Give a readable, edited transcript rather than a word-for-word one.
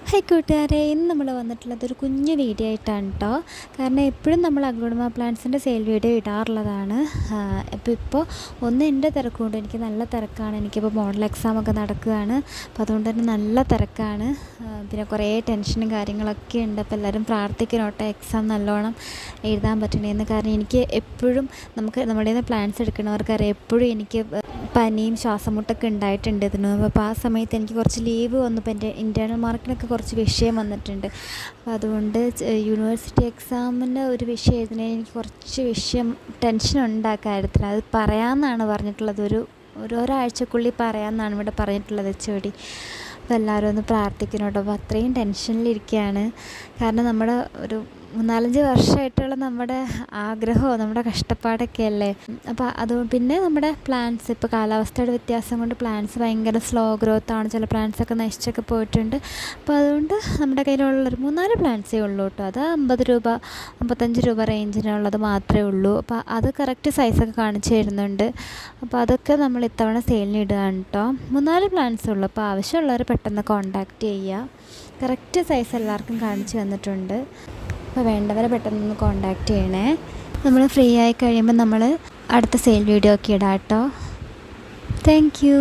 Hi കൂട്ടുകാരെ, ഇന്ന് നമ്മൾ വന്നിട്ടുള്ളത് ഒരു കുഞ്ഞു വീഡിയോ ആയിട്ടാണ് കേട്ടോ. കാരണം എപ്പോഴും നമ്മൾ അഗ്ലോണിമ പ്ലാന്റ്സിൻ്റെ സെയിൽ വീഡിയോ ഇടാറുള്ളതാണ്. ഇപ്പോൾ ഒന്ന് എൻ്റെ തിരക്കുണ്ട്, എനിക്ക് നല്ല തിരക്കാണ്. എനിക്കിപ്പോൾ മോഡൽ എക്സാമൊക്കെ നടക്കുകയാണ്. അപ്പോൾ അതുകൊണ്ട് തന്നെ നല്ല തിരക്കാണ്. പിന്നെ കുറേ ടെൻഷനും കാര്യങ്ങളൊക്കെ ഉണ്ട്. അപ്പോൾ എല്ലാവരും പ്രാർത്ഥിക്കണോട്ടെ എക്സാം നല്ലോണം എഴുതാൻ പറ്റണേന്ന്. കാരണം എനിക്ക് എപ്പോഴും നമ്മുടെ നിന്ന് പ്ലാന്റ്സ് എടുക്കണവർക്കറിയാം, എപ്പോഴും എനിക്ക് പനിയും ശ്വാസമുട്ടൊക്കെ ഉണ്ടായിട്ടുണ്ട് ഇതിന്. അപ്പോൾ ആ സമയത്ത് എനിക്ക് കുറച്ച് ലീവ് വന്നപ്പോൾ എൻ്റെ ഇൻറ്റേർണൽ മാർക്കിനൊക്കെ കുറച്ച് വിഷയം വന്നിട്ടുണ്ട്. അപ്പോൾ അതുകൊണ്ട് യൂണിവേഴ്സിറ്റി എക്സാമിൻ്റെ ഒരു വിഷയം എഴുതുന്നതിന് എനിക്ക് കുറച്ച് ടെൻഷൻ ഉണ്ട് ആ കാര്യത്തിൽ. അത് പറയാമെന്നാണ് പറഞ്ഞിട്ടുള്ളത്, ഒരാഴ്ചക്കുള്ളിൽ പറയാമെന്നാണ് ഇവിടെ പറഞ്ഞിട്ടുള്ളത് HOD. അപ്പോൾ എല്ലാവരും ഒന്ന് പ്രാർത്ഥിക്കണം കേട്ടോ. അപ്പോൾ അത്രയും ടെൻഷനിലിരിക്കുകയാണ്. കാരണം നമ്മുടെ ഒരു 4-5 വർഷമായിട്ടുള്ള നമ്മുടെ ആഗ്രഹമോ നമ്മുടെ കഷ്ടപ്പാടൊക്കെ അല്ലേ. അപ്പോൾ അതുകൊണ്ട് പിന്നെ നമ്മുടെ പ്ലാന്റ്സ് ഇപ്പോൾ കാലാവസ്ഥയുടെ വ്യത്യാസം കൊണ്ട് പ്ലാന്റ്സ് ഭയങ്കര സ്ലോ ഗ്രോത്താണ്. ചില പ്ലാന്റ്സൊക്കെ നശിച്ചൊക്കെ പോയിട്ടുണ്ട്. അപ്പോൾ അതുകൊണ്ട് നമ്മുടെ കയ്യിലുള്ളൊരു 3-4 പ്ലാന്റ്സേ ഉള്ളൂ കേട്ടോ. അത് 50 രൂപ 55 രൂപ റേഞ്ചിനുള്ളത് മാത്രമേ ഉള്ളൂ. അപ്പോൾ അത് കറക്റ്റ് സൈസൊക്കെ കാണിച്ചു തരുന്നുണ്ട്. അപ്പോൾ അതൊക്കെ നമ്മൾ ഇത്തവണ സെയിലിന് ഇടുകയാണ് കേട്ടോ. 3-4 പ്ലാന്റ്സേ ഉള്ളൂ. അപ്പോൾ ആവശ്യമുള്ളവർ പെട്ടെന്ന് കോൺടാക്റ്റ് ചെയ്യുക. കറക്റ്റ് സൈസ് എല്ലാവർക്കും കാണിച്ചു തന്നിട്ടുണ്ട്. അപ്പോൾ വേണ്ടവരെ പെട്ടെന്ന് കോൺടാക്റ്റ് ചെയ്യണേ. നമ്മൾ ഫ്രീ ആയി കഴിയുമ്പോൾ നമ്മൾ അടുത്ത സെയിൽ വീഡിയോ ഒക്കെ ഇടാം കേട്ടോ. Thank you.